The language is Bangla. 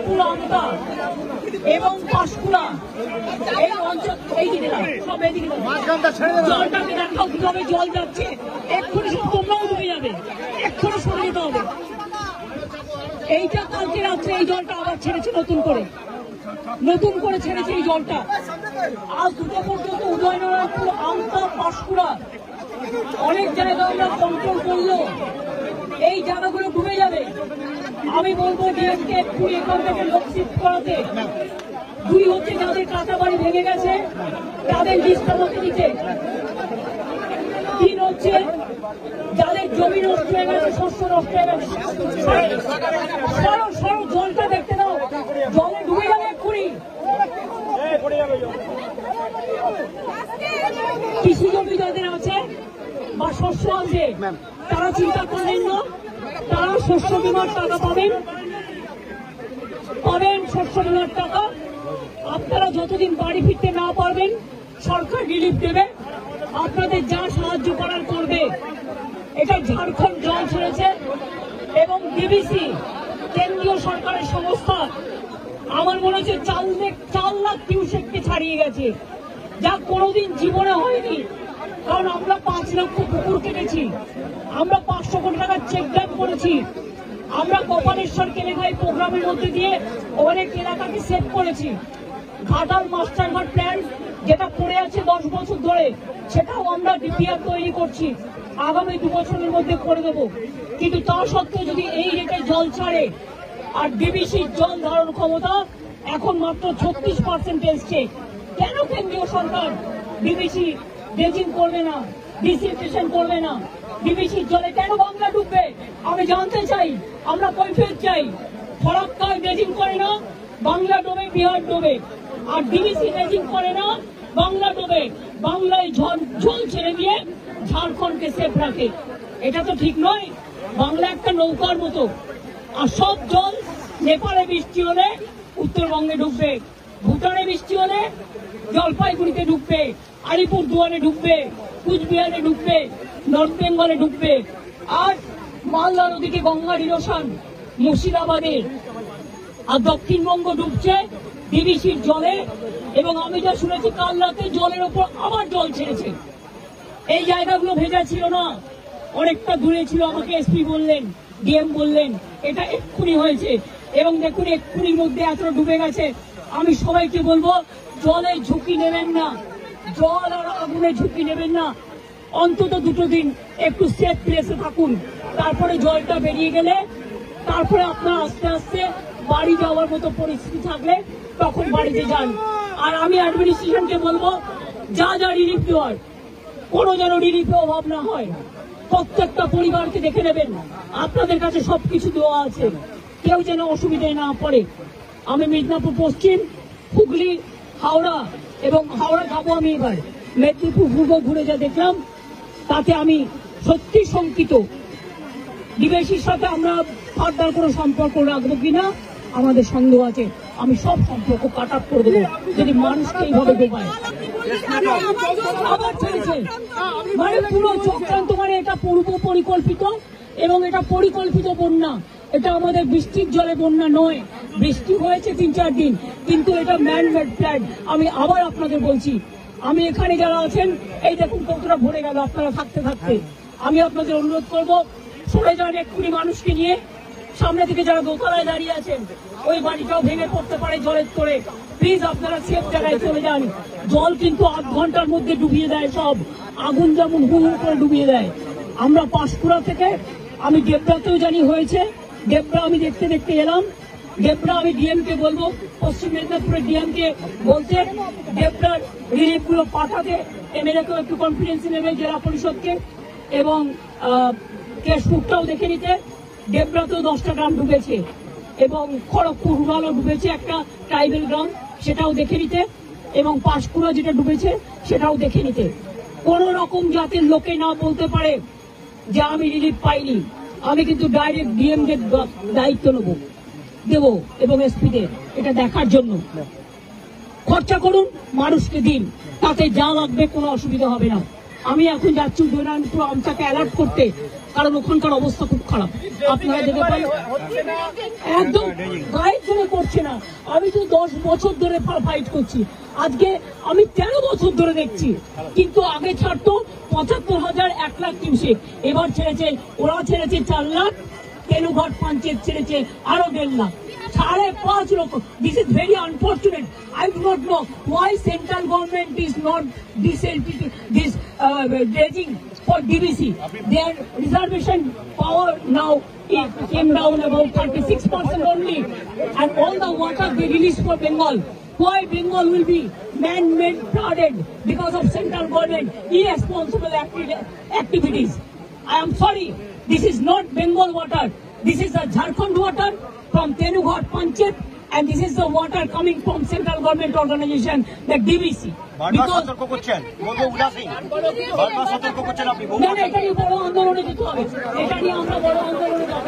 উদয়নারায়ণপুর আমতা এবং পাঁশকুড়া এই অঞ্চল এইদিকে সব এইদিকে জলটাকে দেখাও কিভাবে জল যাচ্ছে। এক্ষুনি সব তোমরাও ডুবে যাবে, এক্ষুনি সরে যেতে হবে। এইটা কালকে রাত্রে এই জলটা আবার ছেড়েছে নতুন করে ছেড়েছে এই জলটা। আজ দুটো পর্যন্ত উদয়নারায়ণপুর আমতা পাঁশকুড়া অনেক জায়গা আমরা কন্ট্রোল করলো, এই জায়গাগুলো ডুবে যাবে। আমি বলবো ডিএমকে এক্ষুনি এখান থেকে লোক শিফট করাতে। দুই হচ্ছে যাদের কাঁচা বাড়ি ভেঙে গেছে তাদের লিস্ট আমাকে দিতে। তিন হচ্ছে যাদের জমি নষ্ট হয়ে গেছে, শস্য নষ্ট হয়ে গেছে, সরো জলটা দেখতে দাও, জলে ডুবে যাবে এক্ষুনি। কৃষি জমি যাদের আছে বা শস্য আছে তারা চিন্তা করবেন না, তারা শস্য বীমার টাকা পাবেন, শস্য বীমার টাকা। আপনারা যতদিন বাড়ি ফিরতে না পারবেন সরকার রিলিফ দেবে, আপনাদের যা সাহায্য করার করবে। এটা ঝাড়খণ্ড জল ছেড়েছে এবং ডিবিসি কেন্দ্রীয় সরকারের সংস্থা আমার মনে হচ্ছে 4 লাখ কিউসেককে ছাড়িয়ে গেছে, যা কোনোদিন জীবনে হয়নি। কারণ আমরা 5 লক্ষ পুকুর কেটেছি, আমরা 500 কোটি টাকার চেক ড্যাম করেছি, আমরা কপালেশ্বর কেলেঘাই প্রোগ্রামের মধ্যে দিয়ে অনেক এলাকাকে সেভ করেছি। ঘাটাল মাস্টারঘাট প্ল্যান যেটা পড়ে আছে 10 বছর ধরে, সেটাও আমরা ডিপিআর তৈরি করছি, আগামী 2 বছরের মধ্যে করে দেব। কিন্তু তা সত্ত্বেও যদি এই রেটে জল ছাড়ে আর ডিবিসির জল ধারণ ক্ষমতা এখন মাত্র 36% এসছে, কেন কেন্দ্রীয় সরকার ডিবিসি ড্রেজিং করবে না, ডিসিলটেশন করবে না? ডিবিসির জলে কেন বাংলা ডুববে আমি জানতে চাই, আমরা কৈফিয়ত চাই। ফরাক্কায় ড্রেজিং করে না, বাংলা ডোবে, বিহার ডোবে। আর ডিবিসি ড্রেজিং করে না, বাংলা ডোবে, বাংলায় জল ছেড়ে দিয়ে ঝাড়খণ্ডকে সেফ রাখে। এটা তো ঠিক নয়। বাংলা একটা নৌকার মতো, আর সব জল নেপালে বৃষ্টি হলে উত্তরবঙ্গে ঢুকবে, ভুটানে বৃষ্টি হলে জলপাইগুড়িতে ঢুকবে, আলিপুরদুয়ারে ঢুকবে, কুচবিহারে ঢুকবে, নর্থ বেঙ্গলে ঢুকবে। আর মালদা নদীতে গঙ্গা নিরসন মুর্শিদাবাদের, আর দক্ষিণবঙ্গ ডুবছে ডিবিসির জলে। এবং আমি যা শুনেছি কাল রাতে জলের ওপর আবার জল ছেড়েছে। এই জায়গাগুলো ভেজা ছিল না, অনেকটা দূরে ছিল, আমাকে এসপি বললেন, ডিএম বললেন এটা এক্ষুনি হয়েছে। এবং দেখুন এক্ষুনির মধ্যে এত ডুবে গেছে। আমি সবাইকে বলবো জলের ঝুঁকি নেবেন না, জল আর আগুনের ঝুঁকি নেবেন না। অন্তত 2 দিন একটু সেফ প্লেসে থাকুন, তারপরে জলটা বেরিয়ে গেলে তারপরে আপনার আস্তে আস্তে বাড়ি যাওয়ার মতো পরিস্থিতি থাকলে তখন বাড়িতে যান। আর আমি অ্যাডমিনিস্ট্রেশনকে বলবো যা রিলিফ দেওয়ার কোনো যেন রিলিফে অভাব না হয়। প্রত্যেকটা পরিবারকে দেখে নেবেন, আপনাদের কাছে সবকিছু দেওয়া আছে, কেউ যেন অসুবিধায় না পড়ে। আমি মিদনাপুর পশ্চিম, হুগলি, হাওড়া এবং হাওড়া যাবো আমি এবার, মেদিনীপুর পূর্ব ঘুরে যা দেখলাম তাতে আমি সত্যি শঙ্কিত। ডিবিসির সাথে আমরা ফার্দার কোনো সম্পর্ক রাখবো কিনা আমাদের সন্দেহ আছে। আমি সব সম্পর্ক কাট আপ করে দেবো যদি মানুষকে এইভাবে ডোবায়। আবার ছেড়েছে মানে পুরো চক্রান্ত, মানে এটা পূর্ব পরিকল্পিত এবং এটা পরিকল্পিত বন্যা। এটা আমাদের বৃষ্টির জলে বন্যা নয়, বৃষ্টি হয়েছে 3-4 দিন, কিন্তু এটা ম্যান মেড প্ল্যান। আমি আবার আপনাদের বলছি, আমি এখানে যারা আছেন এই দেখুন কতটা ভরে গেল আপনারা থাকতে থাকতে। আমি আপনাদের অনুরোধ করবো সরে যান এক্ষুনি মানুষকে নিয়ে। সামনে থেকে যারা দোতলায় দাঁড়িয়ে আছেন ওই বাড়িটাও ভেঙে পড়তে পারে জলের তোড়ে, প্লিজ আপনারা সেফ জায়গায় চলে যান। জল কিন্তু 8 ঘন্টার মধ্যে ডুবিয়ে দেয় সব, আগুন যেমন হু হু করে ডুবিয়ে দেয়। আমরা পাঁশকুড়া থেকে, আমি ডেবরাতেও জানি হয়েছে, ডেবরা আমি দেখতে দেখতে এলাম। ডেবরা আমি ডিএমকে বলবো, পশ্চিম মেদিনীপুরের ডিএমকে বলতে ডেবরার রিলিফ গুলো পাঠাতে, এমএলএকেও একটু কনফিডেন্স নেবে, জেলা পরিষদকে, এবং কেশপুরটাও দেখে নিতে। ডেবরাতেও 10টা গ্রাম ডুবেছে এবং খড়গপুর রুরালও ডুবেছে, একটা ট্রাইবেল গ্রাম, সেটাও দেখে নিতে। এবং পাঁশকুড়া যেটা ডুবেছে সেটাও দেখে নিতে। কোন রকম জাতের লোকে না বলতে পারে যে আমি রিলিফ পাইনি। আমি কিন্তু ডাইরেক্ট ডিএমদের দায়িত্ব দেব এবং এসপিদের এটা দেখার জন্য। খরচা করুন, মানুষকে দিন, তাতে যা লাগবে কোনো অসুবিধা হবে না। আমি এখন যাচ্ছি উদয়নারায়ণপুর আমটাকে অ্যালার্ট করতে, কারণ ওখানকার অবস্থা খুব খারাপ। আপনারা যেতে পারেন, একদম গায়ের জন্য করছে। করছে না। আমি তো 10 বছর ধরে ফাইট করছি, আজকে আমি 13 বছর ধরে দেখছি। কিন্তু আগে ছাড়তো 75,000, 1 লাখ কিউসেক, এবার ছেড়েছে, ওরা ছেড়েছে 4 লাখ, তেনুঘাট পঞ্চায়েত ছেড়েছে আরো 1.5 লাখ, 5.5 লক্ষ। This is very unfortunate. I do not know why central government is not dredging for DBC. Their reservation power now it came down about 36% only, and all the water they release for Bengal. Why Bengal will be man-made flooded because of central government irresponsible activities? I am sorry, this is not Bengal water. This is the Jharkhand water from Tenughat Panchayat, and this is the water coming from central government organization, the DBC. Because এটা নিয়ে বড় আন্দোলনে যেতে হবে, এটা নিয়ে আমরা বড় আন্দোলনে যাব।